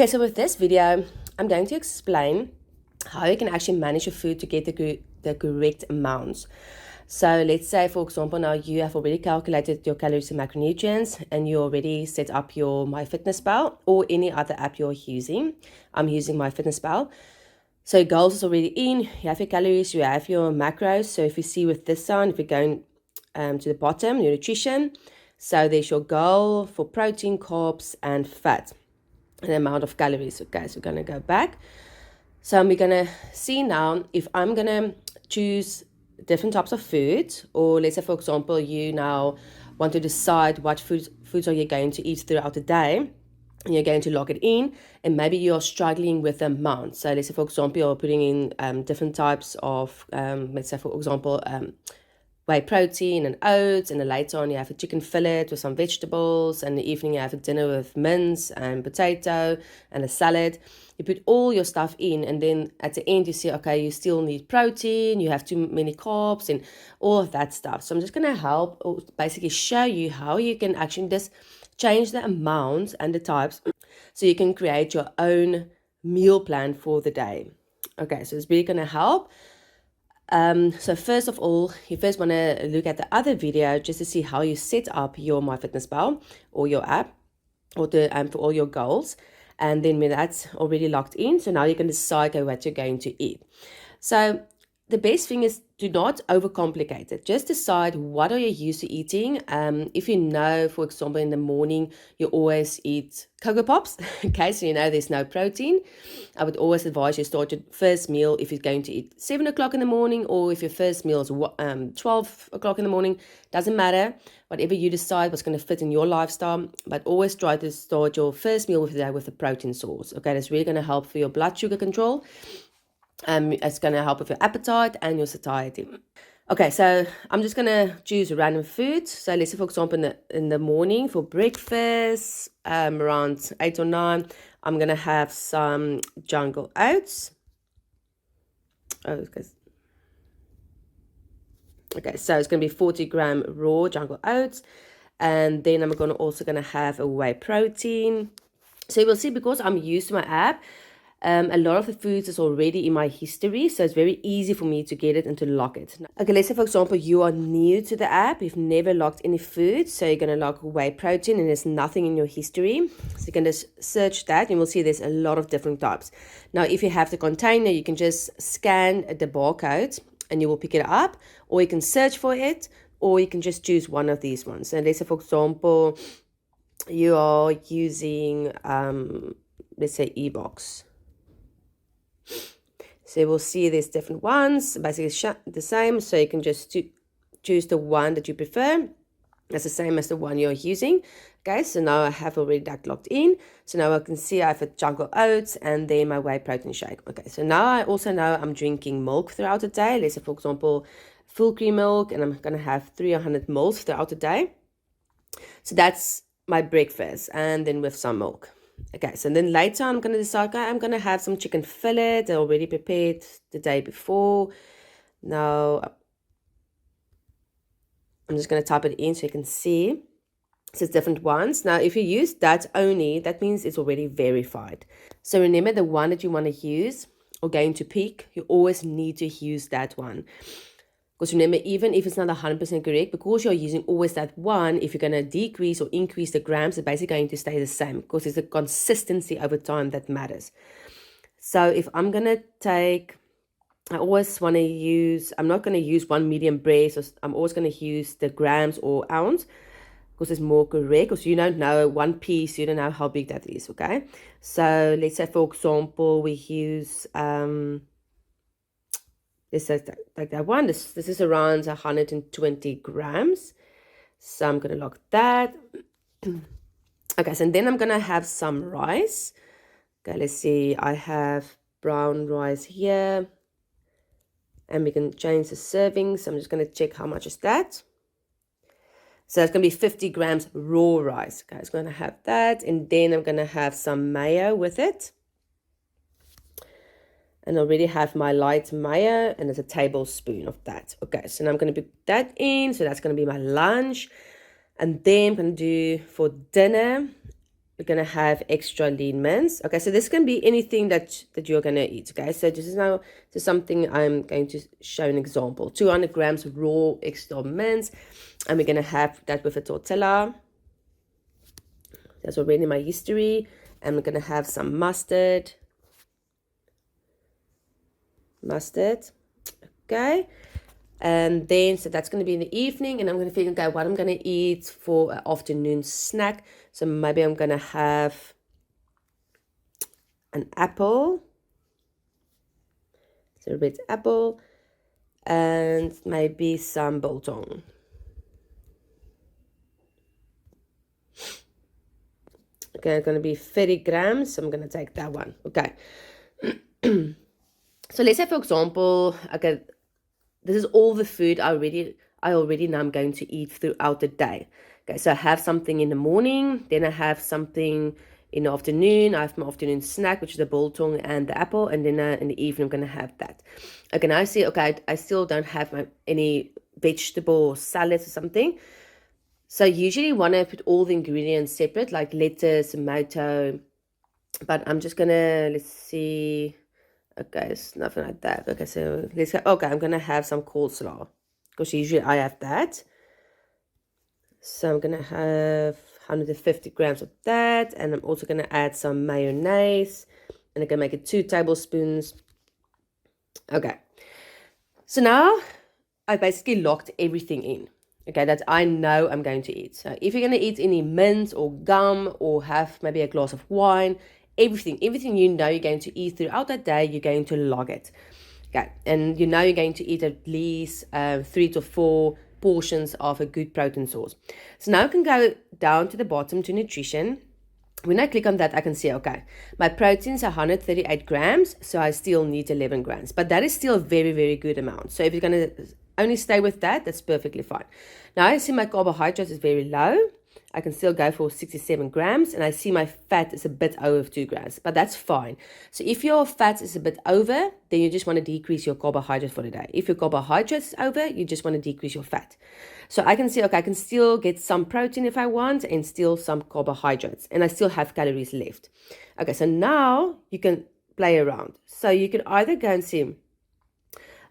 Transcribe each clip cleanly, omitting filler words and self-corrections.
Okay, so with this video, I'm going to explain how you can actually manage your food to get the correct amounts. So let's say, for example, now you have already calculated your calories and macronutrients and you already set up your MyFitnessPal or any other app you're using. I'm using MyFitnessPal. So your goals is already in, you have your calories, you have your macros. So if you see with this one, if you're going to the bottom, your nutrition, so there's your goal for protein, carbs, and fat, an amount of calories. Okay, so we're going to go back. So we're going to see now if I'm going to choose different types of food, or let's say, for example, you now want to decide what foods are you going to eat throughout the day, and you're going to log it in, and maybe you're struggling with the amount. So let's say, for example, you're putting in different types of, let's say, for example, whey protein and oats, and then later on you have a chicken fillet with some vegetables, and in the evening you have a dinner with mince and potato and a salad. You put all your stuff in, and then at the end you see, okay, you still need protein, you have too many carbs and all of that stuff. So I'm just going to help, or basically show you how you can actually just change the amount and the types so you can create your own meal plan for the day. Okay, so it's really going to help. So first of all, you first want to look at the other video just to see how you set up your MyFitnessPal or your app, or for all your goals. And then when that's already locked in, so now you can decide what you're going to eat. So the best thing is, do not overcomplicate it. Just decide what are you used to eating. If you know, for example, in the morning, you always eat Cocoa Pops, okay, so you know there's no protein. I would always advise you start your first meal if you're going to eat 7 o'clock in the morning, or if your first meal is 12 o'clock in the morning, doesn't matter. Whatever you decide what's going to fit in your lifestyle, but always try to start your first meal of the day with a protein source. Okay, that's really going to help for your blood sugar control. It's going to help with your appetite and your satiety. Okay, so I'm just going to choose random food. So let's say, for example, in the morning for breakfast, around 8 or 9, I'm going to have some jungle oats. Okay, so it's going to be 40-gram raw jungle oats. And then I'm also going to have a whey protein. So you will see, because I'm used to my app, a lot of the foods is already in my history, so it's very easy for me to get it and to lock it. Okay, let's say, for example, you are new to the app, you've never locked any food, so you're going to lock whey protein and there's nothing in your history. So you can just search that and we'll see there's a lot of different types. Now, if you have the container, you can just scan the barcode and you will pick it up, or you can search for it, or you can just choose one of these ones. And let's say, for example, you are using, let's say, e-box. So we'll see there's different ones, basically the same. So you can just choose the one that you prefer. That's the same as the one you're using. Okay, so now I have already that locked in. So now I can see I have a jungle oats and then my whey protein shake. Okay, so now I also know I'm drinking milk throughout the day. Let's say, for example, full cream milk, and I'm going to have 300 mils throughout the day. So that's my breakfast, and then with some milk. Okay, so then later I'm going to decide, okay, I'm going to have some chicken fillet that I already prepared the day before. Now, I'm just going to type it in so you can see. So it's different ones. Now, if you use that only, that means it's already verified. So remember, the one that you want to use or going to pick, you always need to use that one. Because remember, even if it's not 100% correct, because you're using always that one, if you're going to decrease or increase the grams, it's basically going to stay the same, because it's the consistency over time that matters. So if I'm going to take, I always want to use, I'm not going to use one medium breast, or I'm always going to use the grams or ounce, because it's more correct, because you don't know one piece, you don't know how big that is, okay? So let's say, for example, we use, this is like that one. This is around 120 grams. So I'm going to lock that. Okay, so then I'm going to have some rice. Okay, let's see. I have brown rice here. And we can change the serving. So I'm just going to check how much is that. So it's going to be 50 grams raw rice. Okay, it's going to have that. And then I'm going to have some mayo with it. And I already have my light mayo, and there's a tablespoon of that. Okay, so now I'm going to put that in. So that's going to be my lunch. And then I'm going to do for dinner, you're going to have extra lean mince. Okay, so this can be anything that you're going to eat. Okay, so this is now just something I'm going to show an example. 200 grams raw extra mince, and we're going to have that with a tortilla. That's already my history. And we're going to have some mustard. Okay. And then, so that's going to be in the evening, and I'm going to think, okay, what I'm going to eat for an afternoon snack. So maybe I'm going to have an apple, so a red apple, and maybe some biltong. Okay, it's going to be 30 grams, so I'm going to take that one. Okay. So let's say, for example, okay, this is all the food I already know I'm going to eat throughout the day. Okay, so I have something in the morning, then I have something in the afternoon. I have my afternoon snack, which is the biltong and the apple, and then in the evening I'm going to have that. Okay, now I see, okay, I still don't have any vegetable salads or something. So I usually want to put all the ingredients separate, like lettuce, tomato, but I'm just going to, let's see. Okay, it's nothing like that. Okay, so let's go. Okay, I'm going to have some coleslaw because usually I have that. So I'm going to have 150 grams of that. And I'm also going to add some mayonnaise. And I'm going to make it 2 tablespoons. Okay. So now I basically locked everything in. Okay, that I know I'm going to eat. So if you're going to eat any mint or gum or have maybe a glass of wine, everything you know you're going to eat throughout that day, you're going to log it. Okay, and you know you're going to eat at least 3 to 4 portions of a good protein source. So now I can go down to the bottom to nutrition. When I click on that, I can see, okay, my proteins are 138 grams, so I still need 11 grams. But that is still a very, very good amount. So if you're going to only stay with that, that's perfectly fine. Now I see my carbohydrates is very low. I can still go for 67 grams, and I see my fat is a bit over 2 grams, but that's fine. So if your fat is a bit over, then you just want to decrease your carbohydrates for the day. If your carbohydrates is over, you just want to decrease your fat. So I can see, okay, I can still get some protein if I want and still some carbohydrates, and I still have calories left. Okay, so now you can play around. So you can either go and see,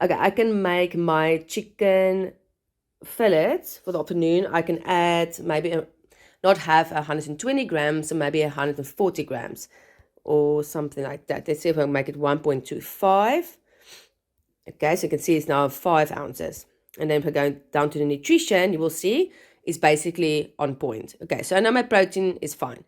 okay, I can make my chicken fillets for the afternoon. I can add maybe not have 120 grams, so maybe 140 grams or something like that. Let's see if I make it 1.25. Okay, so you can see it's now 5 ounces. And then if I go down to the nutrition, you will see it's basically on point. Okay, so I know my protein is fine.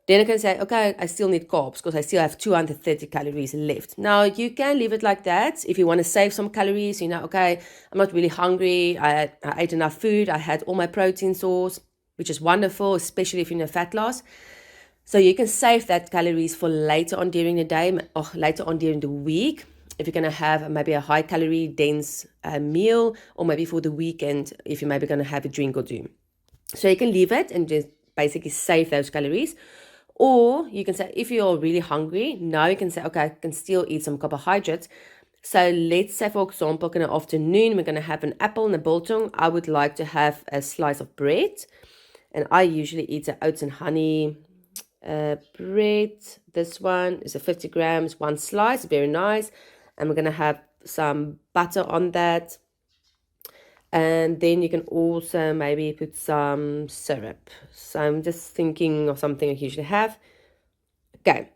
Then I can say, okay, I still need carbs because I still have 230 calories left. Now, you can leave it like that. If you want to save some calories, you know, okay, I'm not really hungry. I ate enough food. I had all my protein source, which is wonderful, especially if you're in a fat loss. So you can save that calories for later on during the day or later on during the week. If you're going to have maybe a high calorie dense meal, or maybe for the weekend, if you're maybe going to have a drink or two. So you can leave it and just basically save those calories. Or you can say, if you're really hungry, now you can say, okay, I can still eat some carbohydrates. So let's say, for example, in the afternoon, we're going to have an apple and a biltong. I would like to have a slice of bread. And I usually eat the oats and honey bread. This one is a 50 grams, 1 slice, very nice. And we're going to have some butter on that. And then you can also maybe put some syrup. So I'm just thinking of something I usually have. Okay.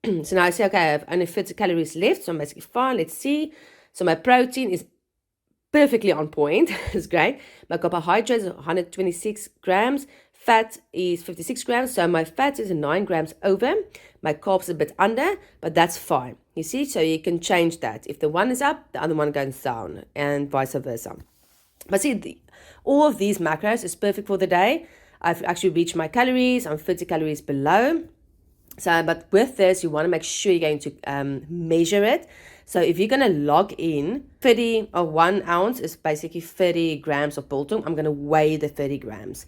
So now I say, okay, I have only 50 calories left. So I'm basically fine. Let's see. So my protein is perfectly on point. It's great. My carbohydrates are 126 grams. Fat is 56 grams. So my fat is 9 grams over. My carbs are a bit under, but that's fine. You see, so you can change that. If the one is up, the other one goes down, and vice versa. But see, all of these macros is perfect for the day. I've actually reached my calories. I'm 30 calories below. So, but with this, you want to make sure you're going to measure it. So if you're going to log in 30 or 1 ounce is basically 30 grams of biltong. I'm going to weigh the 30 grams.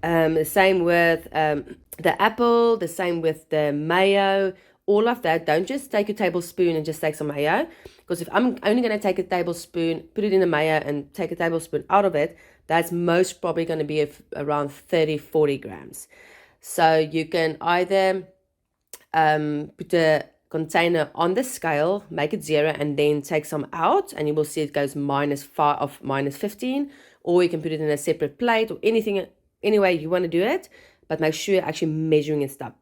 The same with the apple, the same with the mayo, all of that. Don't just take a tablespoon and just take some mayo. Because if I'm only going to take a tablespoon, put it in the mayo and take a tablespoon out of it, that's most probably going to be around 30, 40 grams. So you can either put a container on the scale, make it 0, and then take some out, and you will see it goes -5 of -15. Or you can put it in a separate plate, or anything, any way you want to do it, but make sure you're actually measuring and stuff.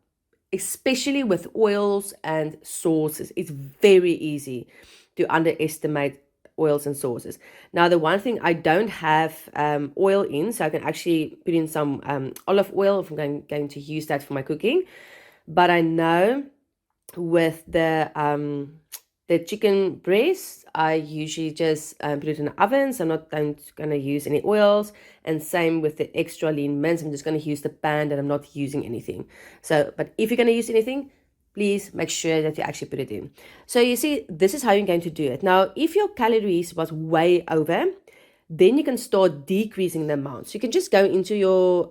Especially with oils and sauces, it's very easy to underestimate oils and sauces. Now, the one thing I don't have oil in, so I can actually put in some olive oil if I'm going to use that for my cooking. But I know with the chicken breast, I usually just put it in the oven, so I'm not going to use any oils. And same with the extra lean mince, I'm just going to use the pan that I'm not using anything. So, but if you're going to use anything, please make sure that you actually put it in. So you see, this is how you're going to do it. Now, if your calories was way over, then you can start decreasing the amount. So you can just go into your,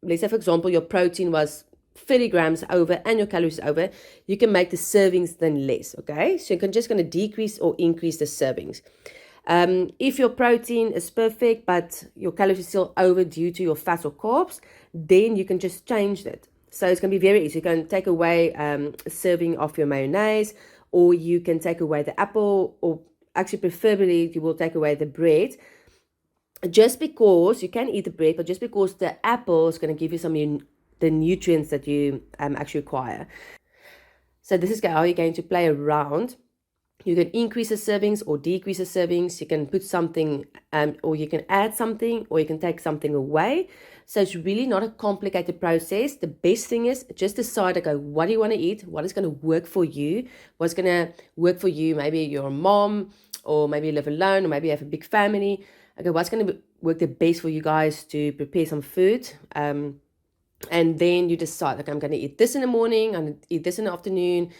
let's say for example, your protein was 30 grams over and your calories over, you can make the servings then less, okay? So you can just going to decrease or increase the servings. If your protein is perfect, but your calories are still over due to your fats or carbs, then you can just change that. So it's going to be very easy. You can take away a serving of your mayonnaise, or you can take away the apple, or actually preferably you will take away the bread. Just because you can eat the bread, but just because the apple is going to give you some the nutrients that you actually require. So this is how you're going to play around. You can increase the servings or decrease the servings. You can put something or you can add something, or you can take something away. So it's really not a complicated process. The best thing is just decide, okay, what do you want to eat? What is going to work for you? What's going to work for you? Maybe you're a mom, or maybe you live alone, or maybe you have a big family. Okay, what's going to work the best for you guys to prepare some food? And then you decide, like, I'm going to eat this in the morning, I'm going to eat this in the afternoon,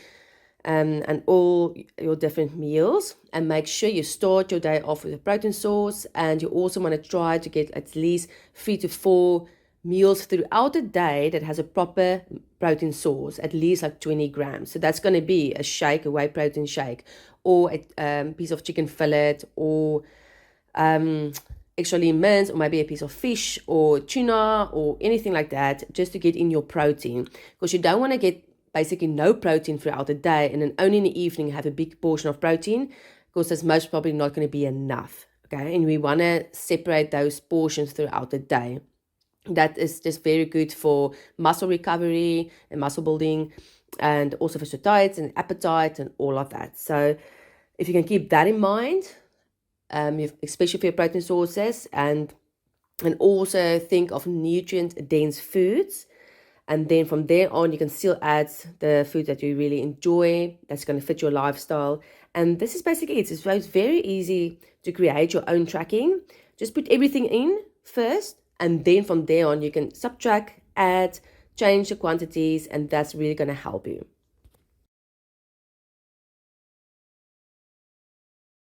and all your different meals. And make sure you start your day off with a protein source. And you also want to try to get at least 3 to 4 meals throughout the day that has a proper protein source, at least like 20 grams. So that's going to be a shake, a whey protein shake, or a piece of chicken fillet, or extra lean mince, or maybe a piece of fish or tuna or anything like that, just to get in your protein. Because you don't want to get basically no protein throughout the day and then only in the evening have a big portion of protein, because that's most probably not going to be enough. Okay, and we want to separate those portions throughout the day. That is just very good for muscle recovery and muscle building, and also for satiety and appetite and all of that. So if you can keep that in mind, especially for your protein sources, and also think of nutrient-dense foods. And then from there on, you can still add the food that you really enjoy, that's going to fit your lifestyle. And this is basically it. It's very easy to create your own tracking. Just put everything in first, and then from there on, you can subtract, add, change the quantities, and that's really going to help you.